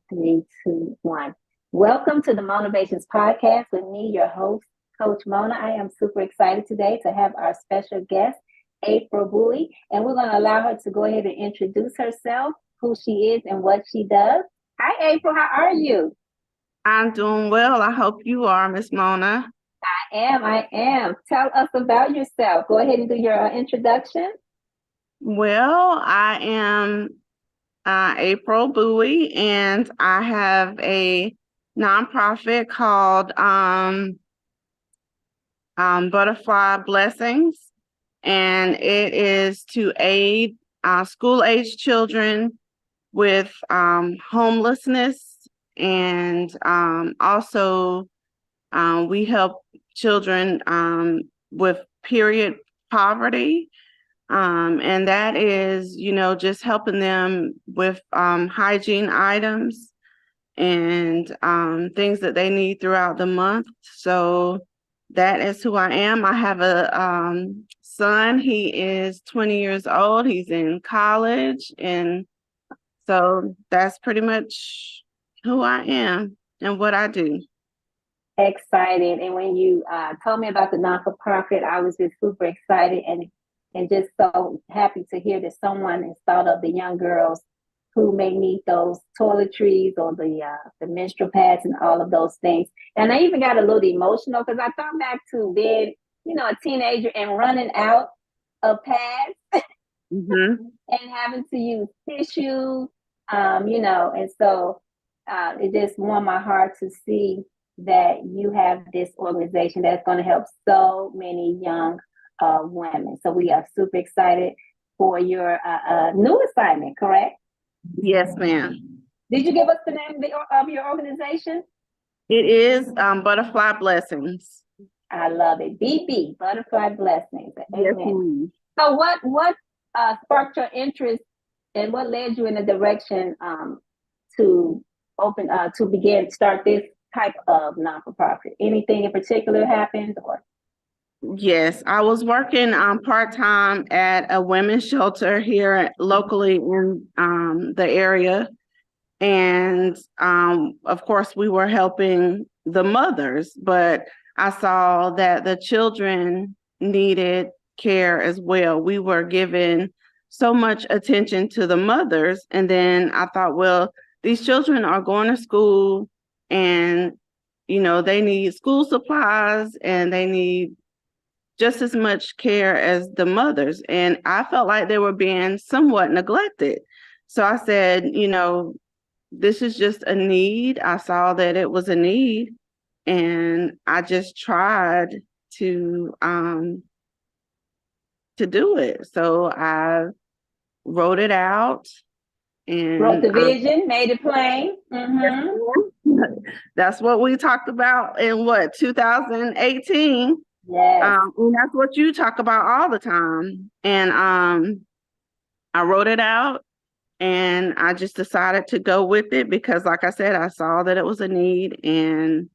three, two, one. Welcome to the MonaVations podcast with me, your host, Coach Mona. I am super excited today to have our special guest, April Buie, and we're going to allow her to go ahead and introduce herself, who she is, and what she does. Hi, April. How are you? I'm doing well. I hope you are, Miss Mona. I am. Tell us about yourself. Go ahead and do your introduction. Well, I am April Bowie, and I have a nonprofit called Butterfly Blessings, and it is to aid school-age children with homelessness, and also we help children with period poverty. And that is, just helping them with hygiene items and things that they need throughout the month. So that is who I am. I have a son. He is 20 years old. He's in college. And so that's pretty much who I am and what I do. Excited. And when you told me about the non-for-profit, I was just super excited and just so happy to hear that someone has thought of the young girls who may need those toiletries or the menstrual pads and all of those things. And I even got a little emotional because I thought back to being, a teenager and running out of pads Mm-hmm. and having to use tissue, and so it just warmed my heart to see that you have this organization that's going to help so many young women. So we are super excited for your new assignment, correct? Yes, ma'am. Did you give us the name of your organization? It is Butterfly Blessings. I love it. BB, Butterfly Blessings. Yes, Amen. ma'am. So what sparked your interest and what led you in the direction to start this type of non-for-profit? Anything in particular happened or? Yes, I was working part-time at a women's shelter here locally in the area. And of course, we were helping the mothers, but I saw that the children needed care as well. We were giving so much attention to the mothers. And then I thought, well, these children are going to school and, they need school supplies and they need just as much care as the mothers. And I felt like they were being somewhat neglected. So I said, this is just a need. I saw that it was a need and I just tried to do it. So I wrote it out and Wrote the vision, made it plain. Mm-hmm. That's what we talked about in 2018. Yes. And that's what you talk about all the time. And I wrote it out and I just decided to go with it because, like I said, I saw that it was a need, and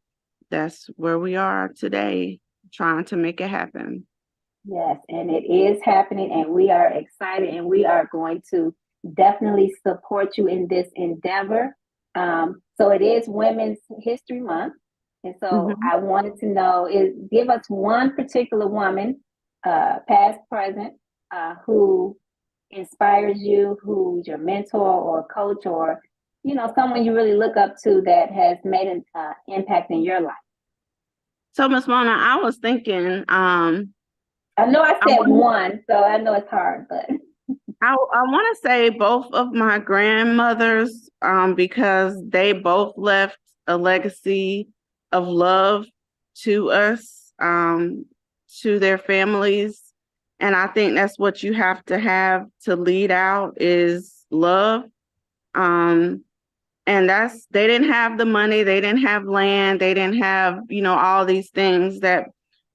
that's where we are today, trying to make it happen. Yes, and it is happening, and we are excited, and we are going to definitely support you in this endeavor. So it is Women's History Month, and so I wanted to know give us one particular woman, past, present, who inspires you, who's your mentor or coach, or someone you really look up to that has made an impact in your life. So, Ms. Mona, I was thinking. I know I said one, so I know it's hard, but I want to say both of my grandmothers, because they both left a legacy of love to us, to their families. And I think that's what you have to lead out is love. And they didn't have the money, they didn't have land, they didn't have, all these things that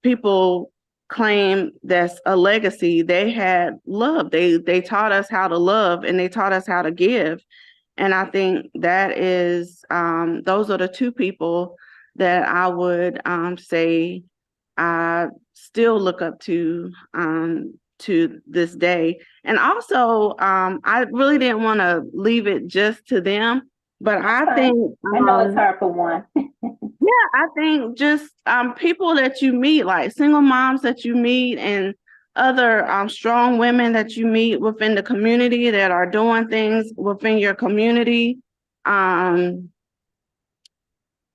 people claim that's a legacy. They had love. They taught us how to love and they taught us how to give. And I think that is, those are the two people that I would say I still look up to this day. And also, I really didn't want to leave it just to them. But I Fine. think, I know it's hard for one. yeah, I think just people that you meet, like single moms that you meet, and other strong women that you meet within the community that are doing things within your community. Um,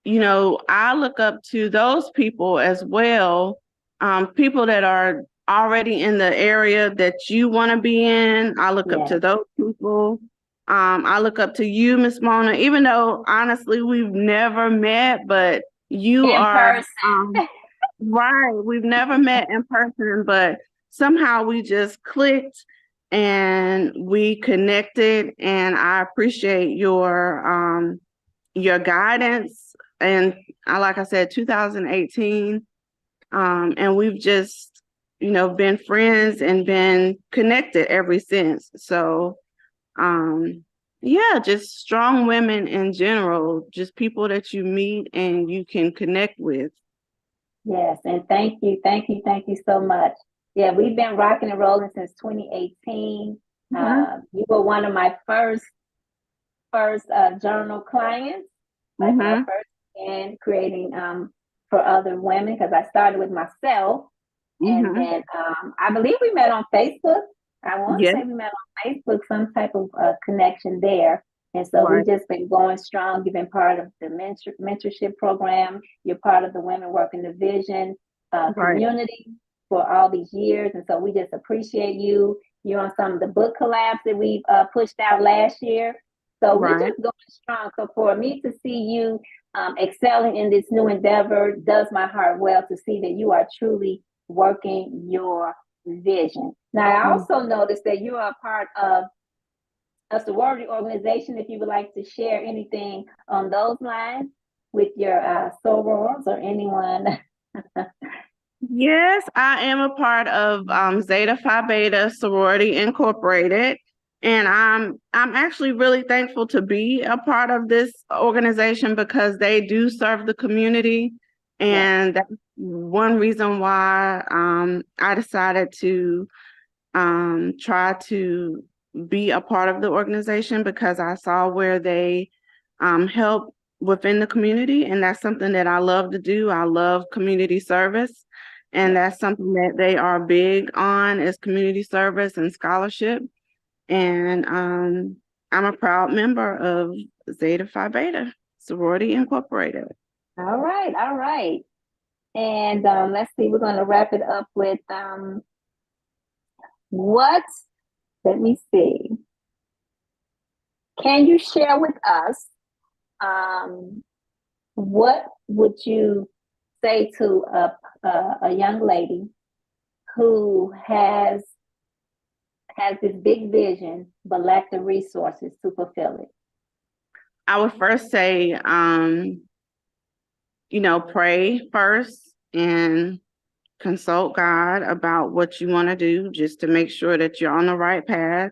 I look up to those people as well. People that are already in the area that you want to be in. I look up Yeah. to those people. I look up to you, Miss Mona, even though honestly we've never met, but you In are person. right. We've never met in person, but somehow we just clicked and we connected. And I appreciate your guidance. And like I said, 2018, and we've just, been friends and been connected ever since. So, yeah, just strong women in general, just people that you meet and you can connect with. Yes, and thank you so much. Yeah, we've been rocking and rolling since 2018. Mhm. You were one of my first journal clients, like my Mhm. first in creating for other women because I started with myself, and Mhm. then I believe we met on Facebook. I want to Yeah. say we met on Facebook, some type of connection there. And so we Right. just been going strong. You've been part of the mentorship program. You're part of the Women Working the Vision Right. community for all these years. And so we just appreciate you. You're on some of the book collabs that we pushed out last year. So we're Right. just going strong. So for me to see you excelling in this new endeavor does my heart well to see that you are truly working your vision. Now, I Mm. also noticed that you are a part of a sorority organization. If you would like to share anything on those lines with your sorors or anyone. Yes, I am a part of Zeta Phi Beta Sorority Incorporated, and I'm actually really thankful to be a part of this organization because they do serve the community, Yes, and that's one reason why I decided to try to be a part of the organization because I saw where they help within the community. And that's something that I love to do. I love community service. And yes. that's something that they are big on is community service and scholarship. And I'm a proud member of Zeta Phi Beta Sorority Incorporated. All right, all right. And let's see, we're going to wrap it up with what, let me see. Can you share with us um, what would you say to a young lady who has this big vision but lack the resources to fulfill it? I would first say, pray first and consult God about what you want to do just to make sure that you're on the right path.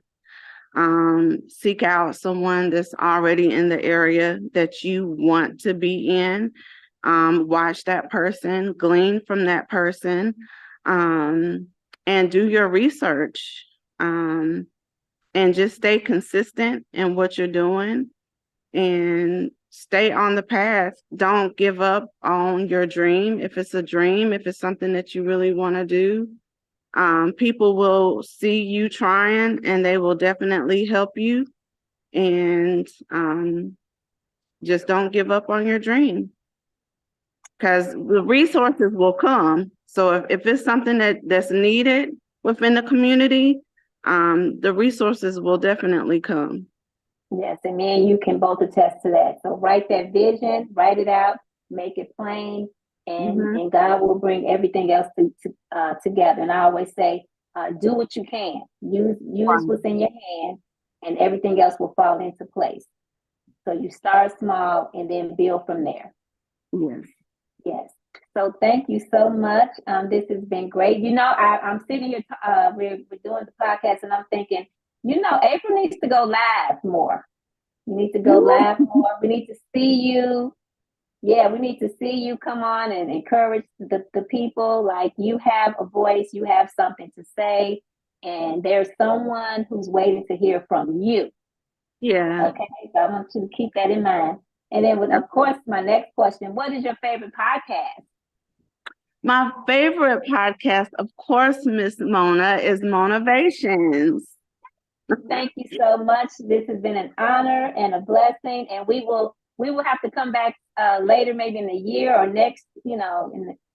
Seek out someone that's already in the area that you want to be in. Watch that person, glean from that person, and do your research. And just stay consistent in what you're doing and stay on the path. Don't give up on your dream. If it's a dream, if it's something that you really want to do, people will see you trying and they will definitely help you. And just don't give up on your dream because the resources will come. So if it's something that's needed within the community, the resources will definitely come. Yes, and me and you can both attest to that. So write that vision, write it out, make it plain, Mm-hmm. and God will bring everything else together. And I always say, do what you can. Use Right. what's in your hand, and everything else will fall into place. So you start small and then build from there. Yes. Yes. So thank you so much. This has been great. I'm sitting here. We're doing the podcast, and I'm thinking, April needs to go live more. You need to go live more. We need to see you. Yeah, we need to see you come on and encourage the people. Like you have a voice, you have something to say, and there's someone who's waiting to hear from you. Yeah. Okay, so I want you to keep that in mind. And then, with, of course, my next question: what is your favorite podcast? My favorite podcast, of course, Miss Mona, is MonaVations. Thank you so much. This has been an honor and a blessing, and we will have to come back later, maybe in a year or next,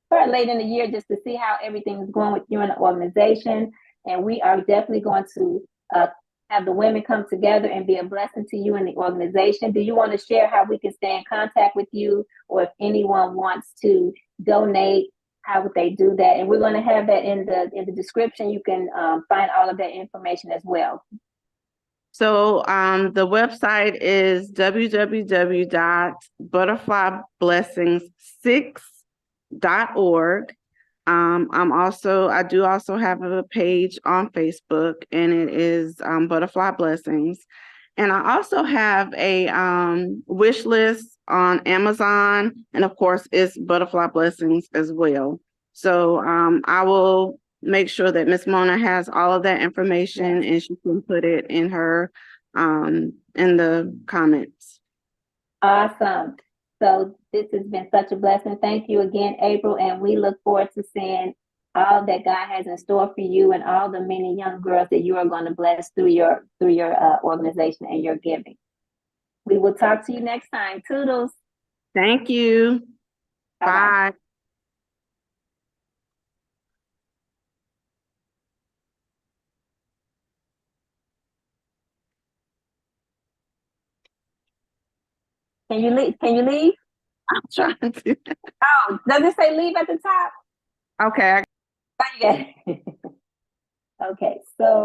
probably late in the year, just to see how everything is going with you and the organization. And we are definitely going to have the women come together and be a blessing to you and the organization. Do you want to share how we can stay in contact with you, or if anyone wants to donate? How would they do that? And we're going to have that in the description. You can find all of that information as well. So the website is www.butterflyblessings6.org. I do also have a page on Facebook, and it is Butterfly Blessings. And I also have a wish list on Amazon, and of course, it's Butterfly Blessings as well. So I will make sure that Miss Mona has all of that information, and she can put it in her in the comments. Awesome. So this has been such a blessing. Thank you again, April, and we look forward to seeing all that God has in store for you and all the many young girls that you are going to bless through your organization and your giving. We will talk to you next time. Toodles. Thank you. Bye-bye. Bye. Can you leave? Can you leave? I'm trying to. Oh, does it say leave at the top? Okay. Okay, so